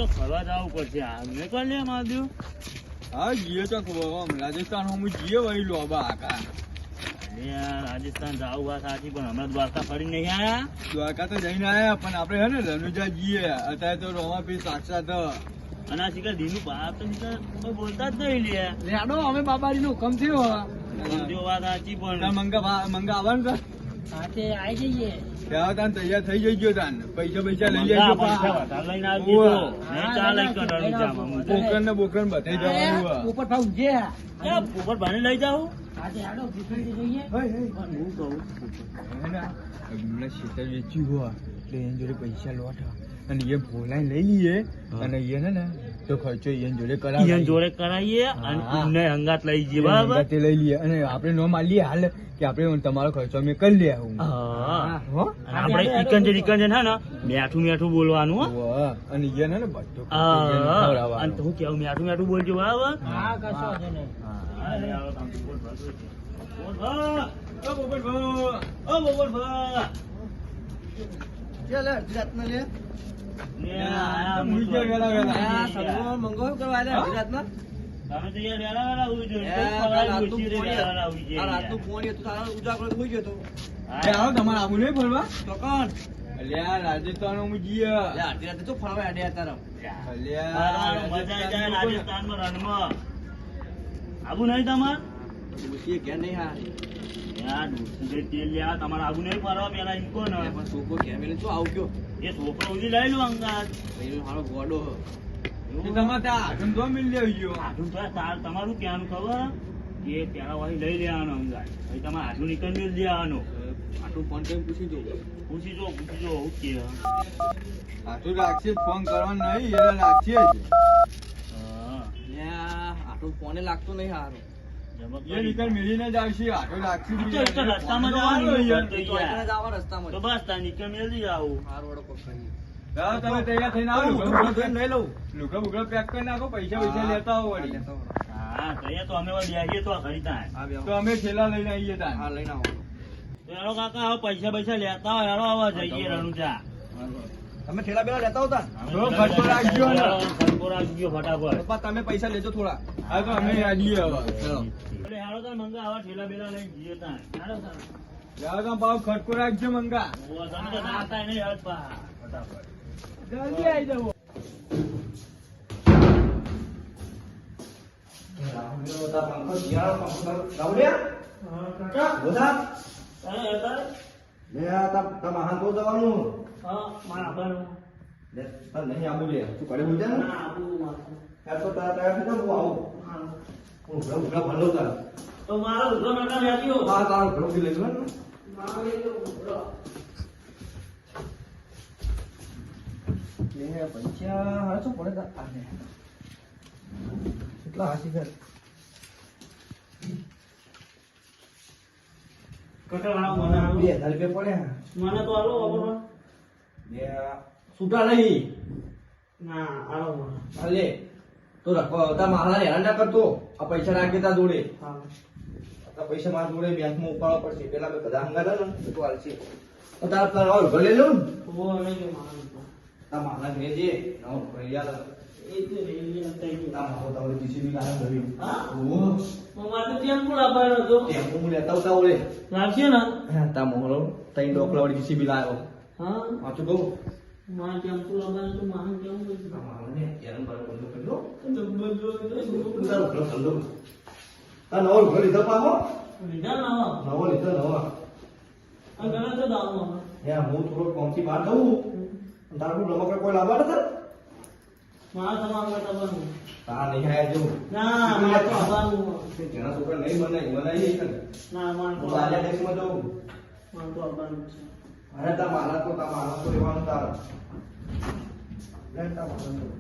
તો ફરવા જવું પડશે આમને કોણ લે માધ્યુ હા જીએ તો રાજસ્થાન હું જીએ વહી લો આકા રાજસ્થાન જાવ વાત સાચી પણ હમણાં દ્વારકા ફરી નહીં આયા દ્વારકા તો જઈને આયા પણ આપણે હે ને રનુજા જીએ અત્યારે તો રોમાપીર સાક્ષાત અને આ શિખર ધીનું બાપ તો શિખર કોઈ બોલતા જ નહીં લે લેડો અમે બાબાજી નું હુકમ થયો જો વાત સાચી પણ મંગા આવવાનું છે સાથે આવી જઈએ ત્યાં તાન તૈયાર થઈ જઈજો તાન પૈસા લઈ લેજો લઈને આવજો નહીં ચાલે બોકર ને બધે જવાનું ઉપર ભાવ જે ઉપર ભાને લઈ જાવ આજે આડો ભીખડી જોઈએ હું કહું હમણાં શીતળ વેચ્યું હોય એટલે એની જોડે પૈસા લોટ અને એ બોલાઈ લઈ લઈએ અને એને ને તો ખર્ચો એની જોડે કરાવીએ અને એમને હંગાત લઈ જઈએ બરાબર તે લઈ લઈએ અને આપણે નો માલીએ હાલ કે આપણે તમારો ખર્ચો અમે કરી લે આપણે ઇકંજન હે ને મેઠું બોલવાનું હો અને એને ને બધું અને તું કેવું મેઠું બોલજો બરાબર હા કશો છે ને તમારે આવું નહીં ફરવા તો કોણ રાજસ્થાન હું જઈએ તો ફરવા રાજસ્થાનમાં રણમાં આવું નહીં તમારે તેલ લ્યા તમારે આવું નહીં ફરવા પેલા ઇન્કો ને છોકરો કેમેરે શું આવજો એ છોકરો ઉધી લઈ લો અંગાત મારો ગોડો તમારું ક્યાંનું ખબર કે પેલા વાળી લઈ લેવાનો અંગાત પછી તમારે આટલું નીકળી દેવાનો આટલું ફોન કરીને પૂછી જો ઓકે આટલું રાખશે ફોન કરવાનું નહીં એને રાખશે આટલું ફોને લાગતું નહીં સારું મિલીને જ આવશે આટલું રાખશે રસ્તામાં તો બસ ત્યાં નીકળ મેળવી આવું તમે તૈયાર થઈને આવો લઈ લઉં લુગડા બુગડા પેક કરી નાખો પૈસા લેતા આવો વળી હા તૈયાર તો અમે બેસીએ તો ખરીદા તો અમે થેલા લઈને આવીએ ત્યાં હા લઈને આવો હેલો કાકા હવે પૈસા લેતા હોય હેલો આવા જઈએ રણુજા તમે થેલા બેલા લેતા હોતા ખર્ચો રાખજો ફટાફટ તમે પૈસા લેજો થોડા હા તો અમે આવીએ હવે ચલો હેલો તો મંગા આવા ઠેલા બેલા લઈને જઈએ ત્યાં જાઓ તો ભાવ ખર્ચો રાખજો મંગા તમે તો નાતા નહીં હળ ફટાફટ જલ્દી આવી જાવ તો મારો ઉધરો નકા લેજો પૈસા શું પડે કેટલા હાસી કર મને તો આલો બાબા છૂટા નહીં ના આલો હાલે તો રાખો મારા હેરાન ના કરતો આ પૈસા રાખી તા જોડે હા આ પૈસા મારા જોડે બેંકમાં ઉપાડવા પડશે પેલા બે બધા હંગા ને તો હાલશે તો તારા તારા ઘર લઈ લો ને ઓ નહીં કે મારા તા મારા ઘરે જે નવો ભૈયા એ તો રેલી થઈ ગઈ તા મારો તાવડે જીસીબી કામ કર્યું હા ઓ મારે તો ટેમ્પો લાવવાનો હતો ટેમ્પો હું લેતા આવતા ઓલે લાગશે ને તા મોહરો તઈ ડોકલા વાળી જીસીબી લાવ્યો હા પાછું કહું મારે ટેમ્પો લાવવાનો તો મારે કેવું કર્યું મારાને હેરાન પર બંધ કર્યો નંબર જો તારો ઘર સંડો તા નવો ઘર લીધો પાહો લીધા ના નવો લીધો નવો આ ઘણા તો દાવ યા હું થોડો કોમથી બહાર જઉં તારું રમકડા કોઈ લાવવા નતા મારા તમામ કરવાનું તા નહીં આયા જો ના મારે તો આવવાનું તેના છોકરા નહીં બનાવી નહીં કરે ના મારે તો બાજા દેશમાં જવું મારે તો આવવાનું છે અરે તા મારા તો રહેવાનું તારા લે તા મારા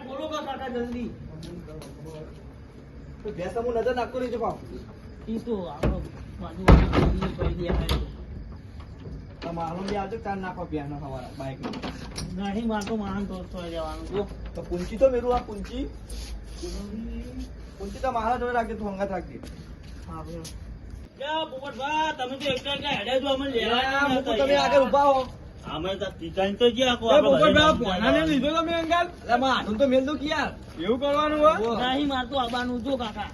બોલો કાકા જલ્દી તો ભેંસા હું નજર નાખતો રહેજો બાપ ઈ તો આપણો બાજુ કરી દે મારો બી આવતો ચાર નાખવા પ્યાનો હવારા બાઈક નહીં મારે તો માન તો જવાનું જો તો પૂંચી તો મેરું આ પૂંચી તો મારા જોડે રાખજે તું હંગાત રાખજે હા ભાઈ પોપટભા તમે તો એકલા એકલા હેડે જો અમે લેવા તમે આગળ ઉભા હો અમે તો ટીકાઈ તો જ્યાં કો એ પોપટભાઈ, પોનાને લીધો તમે અંગાલ? એટલે માં આનું તો મેલ દો કે યાર. એવું કરવાનું હોય? નહીં મારતું આવવાનું જો કાકા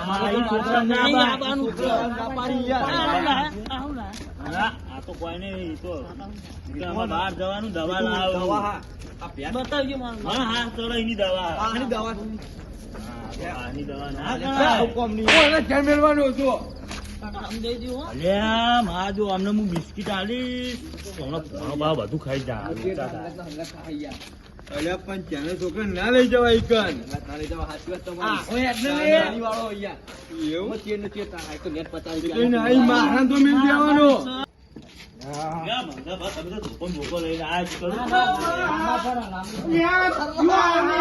અમારા અહીં છોકરા ના નહીં બાય. આવવાનું ના પાડી યાર. આવું લાય, આવું લાય. હા, આ તો કોઈ નહીં તો કે અમારે બહાર જવાનું દવા દવા લાવો હા. આ પ્યાસ. બતાવજો મારું હા હા ચલો એની દવા આની દવા. આની દવા ના આ કરાય. કોમની. કોને ધ્યાન મેળવાનું હતું? કાકા આમ દેજો હો. અલ્યા માં જો અમને હું બિસ્કિટ આલીશ તો હમણાં ભણો બા બધું ખાઈ જા અલ્યા પણ ત્યાંના છોકરા ના લઈ જવાય ઈકન. ના લઈ જવા સાચી વાત તમારી. આ, ઓય એટલે રે. નાની વાળો યાર. એવું? એમાં ચેડ ને ચેડ તારા. આ તો નેટ પતાવી એટલે નહીં, મારા તો મિલ જવાનો. યા મંગા બા તમે તો ધોકો ને બોકો લઈને આયા છો કરું. લાંબા ફરા, લાંબા.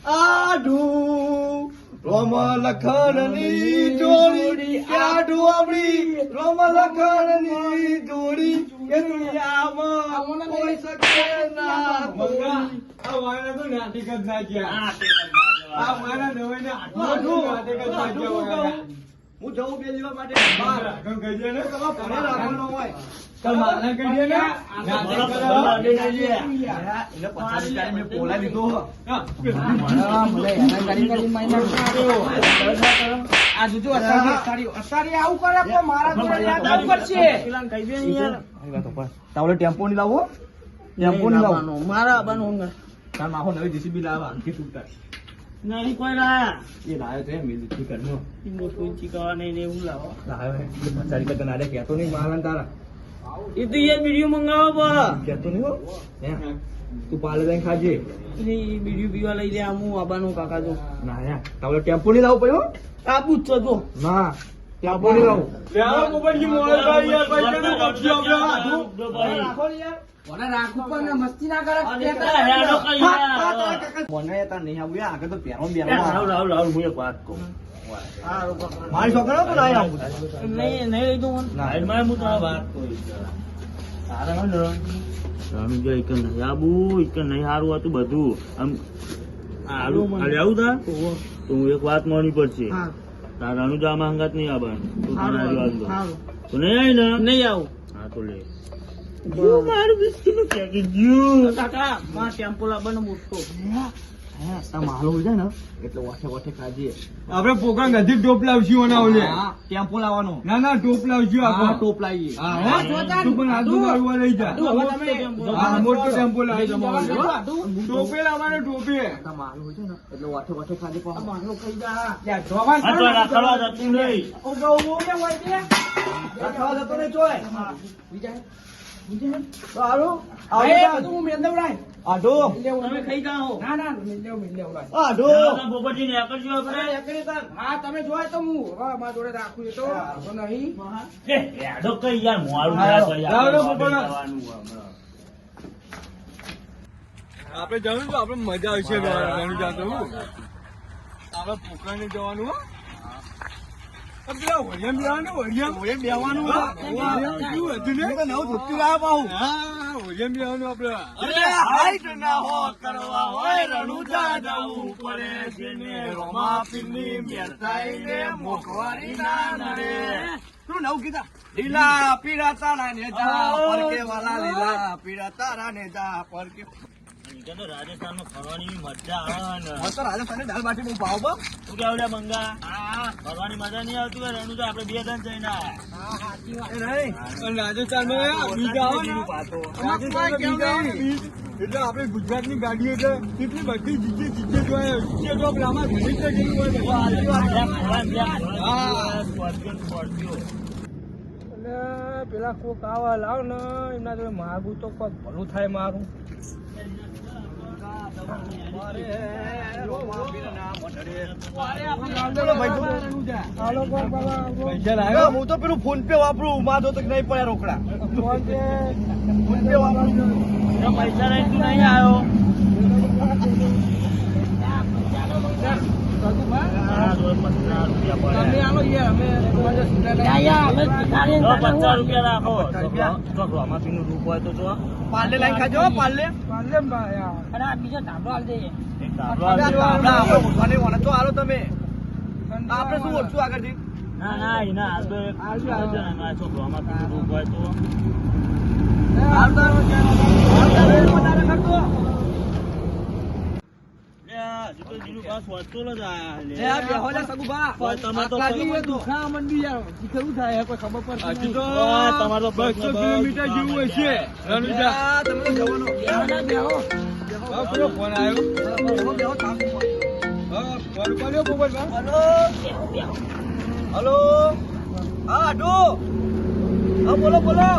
આઢું રોમ લખનની જોડી આઢું આપણી રોમ લખનની જોડી એ દુનિયામાં કોઈ શકે ના મંગા, આ વાયરા તો નાટક જ ના ગયા. આ તે કરવા આ મારા નવાઈને આટલું નાટક જ ના ગયા વાયરા. હું જઉં બે દિવસ માટે બહાર. આગળ ગઈ ને? ભણે રાખવાનો હોય. તો મારા કહીએ ને? મારા નાટક બધા કરવા. લઈ લેજે. એને પચાસ ટાઈમ મેં બોલાવી દીધો હો. હા. આ જોજો અત્યારે આવું કરે પણ મારા જોડે યાદ આવું કરશે. પેલાને કહી દે ને યાર. તાવલે ટેમ્પો ની લાવો. ટેમ્પો ની લાવો. લાવવાનો. મારા આવવાનું હંગાર. તાર માહો નવી જીસીબી લાવવા કે તૂટતા. નહીં કોઈ લાયા. એ લાવ્યો તો એમ મિલ દીધી કરનો. ઈ મોટું ચીકવા નહીં ને એવું લાવો. લાવ્યો એ પચાસ રૂપિયા તને આલે કહેતો નહીં મારા તારા. એ તો યાર વિડીયો મંગાવો પા. કહેતો નહીં હો. હે તું પાલે જઈને ખાજે. એ વિડીયો પીવા લઈ લે આમું આવવાનું કાકા જો. ના યાર તાવલે ટેમ્પો ની લાવો પડ્યો. આપું જ છો જો. ના ટેમ્પો ની લાવો. લે આવો પોપટજી, મોબાઈલ ભાઈ યાર, ભાઈ કેનું કપચી આપણે હાથું? મને રાખું પણ મસ્તી ના કરે. અલ્યા, હેડો કઈ યાર. મને તાર નહીં આવું યાર આગળ તો પહેરો રાહુલ, રાહુલ, રાહુલ, હું એક વાત કહું. મારી છોકરા તો ના આવું. નહીં નહીં લઈ દઉં મને. સાઈડમાં હું તારા વાત કહું. તારે હે ને, રણુજા ઈકન નહીં આબુ, ઈકન નહીં હારું હતું બધું. આમ હારું હાલે આવું તા? તો હું એક વાત માનવી પડશે. હા. તાર રણુજામાં હંગાત નહીં આવવાનું. તું તારા હારું, આજુ આવજો. હારું. તો નહીં આવી ને? નહીં આવું. હા તો લે. જો મારું બિસ્કિટનું પેકેટ ગયું. કાકા મારા ટેમ્પો લાવવાનો મોટો. હા તાર માલો હોય ને એટલે વાઠે વાઠે ખાજે. આપણે પોકા ગધી ટોપ લાવશું અને ઓલે. હા ટેમ્પો લાવવાનો. ના ના, ટોપ લાવશું હા આપણે. ટોપ લાવીએ. હા, હા, હો? જોતા તું પણ આજુ બાજુ લઈ જા. હવે તમે હા, મોટો ટેમ્પો લાવી તમારો. જવાનું. ટોપે લાવવાનો, ટોપે. તાર માલો હોય ને એટલે વાઠે વાઠે ખાજે આ પણ. માનો ખાઈ જા. આ તો રાખવા જતું નહીં. ખાવા જતો નહીં ચોય. તો હારું આઢો તમે ખાઈ જાઓ. આઢો. પોપટજીને એકડજો આપણે. હા તમે જોય તો હું મારા જોડે રાખું એ તો નહીં. એ, હેડો કઈ યાર, મોડું હા, ના થાય યાર. લાવો, પોપટ. જવાનું હમણાં. આપણે જવાનું તો આપણે મજા આવશે ઘણું જાતું. આપણે પોકાને જવાનું હો. આ પેલા વડિયામ બેવાનું, વડિયામ બેવાનું હો. વડિયામ કેવું હતું ને? નવું ધોતી લાવ્યા પાહું. હા, વડિયામ બેવાનું આપણે. અરે હાઈટ ના હો કરવા હોય રણુજા જવું પડે છે ને રોમા પીરની મેરતાઈને મોખવારી ના નડે. શું નવું કીધા? લીલા પીળા તારા ને જા પરકે વાલા લીલા પીળા તારા ને જા પરકે. ઈ તો રાજસ્થાનમાં ફરવાની મજા આવે ને. હવે તો રાજસ્થાની દાળ બાટી બહુ ભાવ બા. શું કેવું લે મંગા? ફરવાની મજા નહીં આવતી હોય રણુજા આપણે બે જણ જઈને આયા. એ નહીં. અને રાજસ્થાનમાં બીજ આવે ને, પાતો. રાજસ્થાનમાં બીજ આવે ને, બીજ. એટલે આપણે ગુજરાતની ગાડી એટલે કેટલી બધી જીજે જોઈએ. જીજે તો આપણે આમાં ઘણી જ જગ્યાએ હોય ને. પેલા કોક આવા લાવ ને એમના જોડે માગું તો કોક ભલું થાય મારું. હાલો કોક બાબા પૈસા લાવ્યો? હું તો પેલું ફોન પે વાપરું માં તો નહીં પડ્યા રોકડા. ફોન પે ફોન પે વાપરું. પૈસા લઈને તું નહીં આવ્યો. હા, તો 50 રૂપિયા તમે પડે. આલો યાર અમે અમે તો 50 રૂપિયા રાખો. ચોક રોમાપીનું રૂપ હોય તો જો. પાર્લે લાઈન ખાજો હો, પાર્લે. અને આ બીજો ધાબળો આલ દે. એક ધાબળો આપણે આપજો. આપણે ભગવાનને વને તો હાલો તમે. આપણે શું ઓછું આગળથી ના ના એના હાલ તો એક આ છોકરો આમાં થોડું હોય તો વધારે કરતો હજી તો જીનું પાસ વાંચતો જ આ લે. લે આ બેહો લે સગુભા હવે તમારે તો આટલાથી એ દુખા મંડી યાર કેવું થાય કોઈ ખબર પડતી હજી નહીં. તો તમારે તો 200 કિલોમીટર જેવું હશે રણુજા. આ તમે તો જવાનો બેહો. હવે પેલો ફોન આવ્યો. બેહો બેહો તાપ હા, ફોન કર્યો પોપટભાઈ. હલો હા આડો હા બોલો બોલો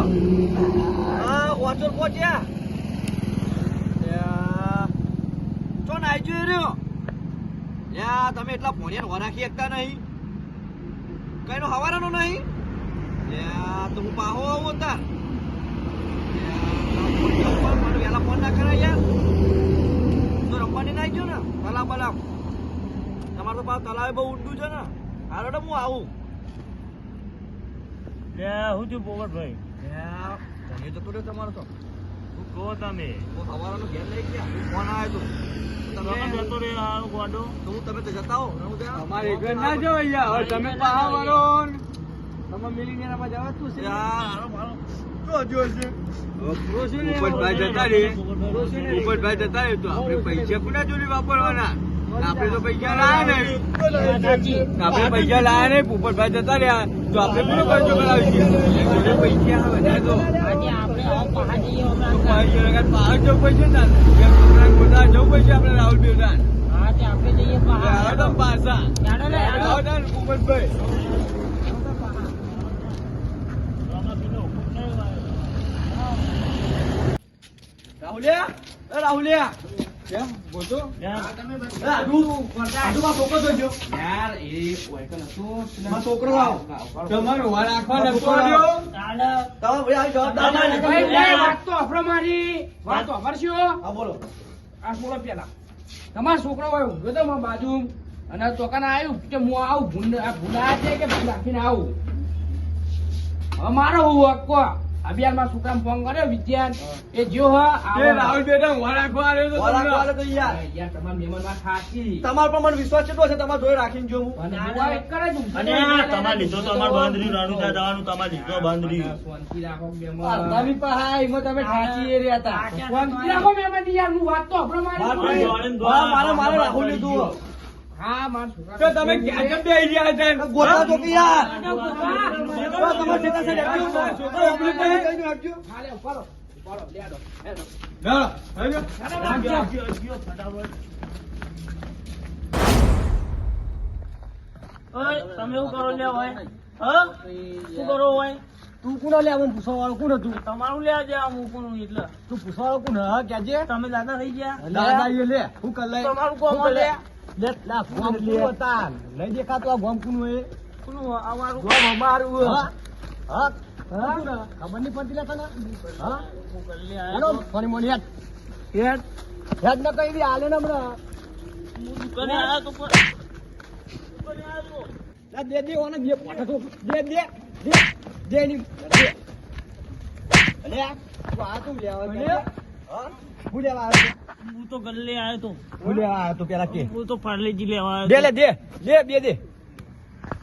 હા હોટલ પહોંચ્યા ચોન આવી જોઈ રહ્યો યા તમે એટલા ભણ્યા વરાખી શકતા નહીં કઈનો હવારાનો નહીં યા તો હું પાહો આવું તાર વેલા ફોન ના કરાય યાર તો રમવાની ના ગયો ને તલાવ બલાવ તમારે તો પાછું તલાવે બહુ ઊંડું છે ને હારો તો હું આવું લે હું છું પોપટભાઈ એ જતો રહ્યો તમારો તો શું કહો તમે હવારાનો ઘેર લઈ ગયા ફોન આવ્યો તો તમે તમે જતો રે આ ગોડો તો હું તમે તો જતા હો અમારી ઘર ના જવાય યાર. હવે તમે પાહા વાળો ને તમે મિલિનિયરમાં જવાતું છે. યાર મારો તો જો છે રોશની પોપટભાઈ જતા રે પોપટભાઈ જતા રે તો આપણે પૈસા કોના જોડી વાપરવાના આપણે તો પૈસા લાયા નહીં આપણે પૈસા લાયા નહીં પોપટભાઈ જતા રહ્યા તો આપણે કોનો ખર્ચો કરાવીએ જોડે પૈસા વધારે તો પહાડ જવું પડશે ને બધા જવું પડશે આપણે રાહુલ બેવદાન પાછા પોપટભાઈ રાહુલિયા રાહુલિયા કેમ બોલતો છોકરો તમારો વાર આખવા નતો આવ્યો. વાત તો આપણો મારી વાત તો અફરશો બોલો આ બોલો પેલા તમારો છોકરો હોય ઊંઘ્યો તો મારી બાજુ અને ચોકાને આવ્યું કે હું આવું ભૂલા છે કે ભૂલ રાખીને આવું હવે મારો હું હક્કો અભિયાનમાં છોકરાને ફોન કર્યો વિદ્યાન એ જો એ રાહુલ બેટા વાર આખવા આવ્યો તો તમને. યાર યાર તમારા મહેમાન વાત સાચી તમારા પર મને વિશ્વાસ કેટલો છે તમારે જોઈ રાખીને જો હું અને જોવા એક કરે છે. અને તમારે લીધો તો અમારે બાંધરી રાણુજા જવાનું તમારે લીધો બાંધરી શાંતિ રાખો તમે મહેમાન પહાય એમાં તમે ઠાચી રહ્યા હતા. શાંતિ રાખો મહેમાન યાર હું વાત તો આપણો મારી મારે રાહુલ લીધું હા મારા છોકરા તો તમે ક્યાં કેમ બેહી રહ્યા હતા? ગોતા તો કે યાર તમારે તમારે છેતા છે છોકરો ઓપરેટ કરી આપજો હાલે ઉપાડો ઉપાડો લે આડો ના, આવ્યો? તમે શું કરો લે હોય હા શું કરો હોય તું કોનો લે આમ પૂછવાવાળો કોણ હતું? તમારું લે આજે આમ કોનું એટલે તું પૂછવાવાળો કોણ? હા, કહેજે. તમે દાદા થઈ ગયા દાદા એ લે હું કર લઈ તમારું કોમ લે લે લા ગોમ કોનું હતા? નહીં દેખાતું આ ગોમ કોનું એ? કોનું અમારું ગોમ અમારું હે. હા? હા ખબર નહીં પડતી લે તને? હા હેલો સોની મોની હેડ હેડ હેડ ન કહી દે હાલે ને હમણાં દુકાને આયા તો પણ દુકાને આયા તો લા દે દે ઓને બે પોટા તો દે દે દે દે ની દે અલે આ તું આ તું લેવા ગયા? હા હું લેવા આવ્યો હું તો ગલ્લે આવ્યો તો હું લેવા આવ્યો તો પેલા કે હું તો પાર્લેજી લેવા દે આવ્યો લે દે લે બે દે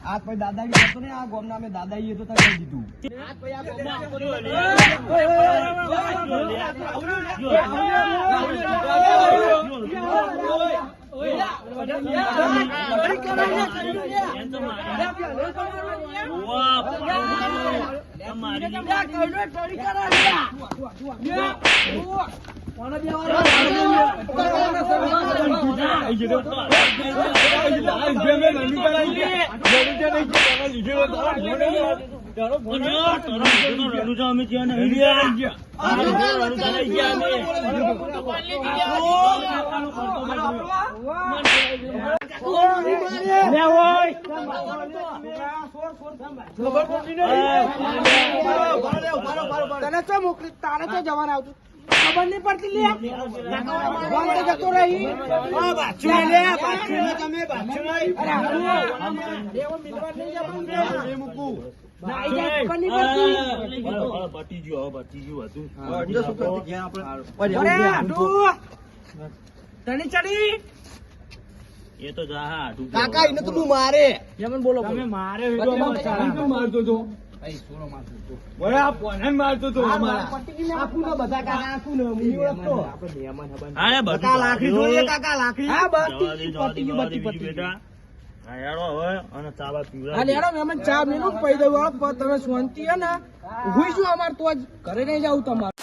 આ પછી દાદાગી હતો ને આ ગોમ નામે દાદાઈ તો તને કહી દીધું આ પછી આ અમે ત્યાં નહીં રહ્યા તને તો મોકલી તારે તો જવાના આવતું ખબર નહીં પડતી લે ગામ તો જતો રહી પટી ગયું હતું તને ચડી એ તો જા હા તું કાકા એને તો તું મારે યમન બોલો તમે મારે બધો વિડીયો બધો ચાલી કેમ મારતો તો ભાઈ સોનો મારતો હતો. વળે આ પોને મારતો તો અમારા આખું ને બધા કાકા આખું ને હું નહીં ઓળખતો. આપણે મહેમાન હબાન. હા એ બધું કાકા લાકડી ચાલ્યું. જોઈએ કાકા લાકડી હા જવા બત્તી દે, જવા દે, પતી જવા ગયું, દે, બત્તી બીજું પતી બેટા હા યારો હવે અને ચાવા હા પીવડાવજે. લેડો મહેમાન ચા મેલું પૈ દઉં તમે શાંતિ હે ને હુઈ શું અમાર તો જ ઘરે નહીં જાવ તમારે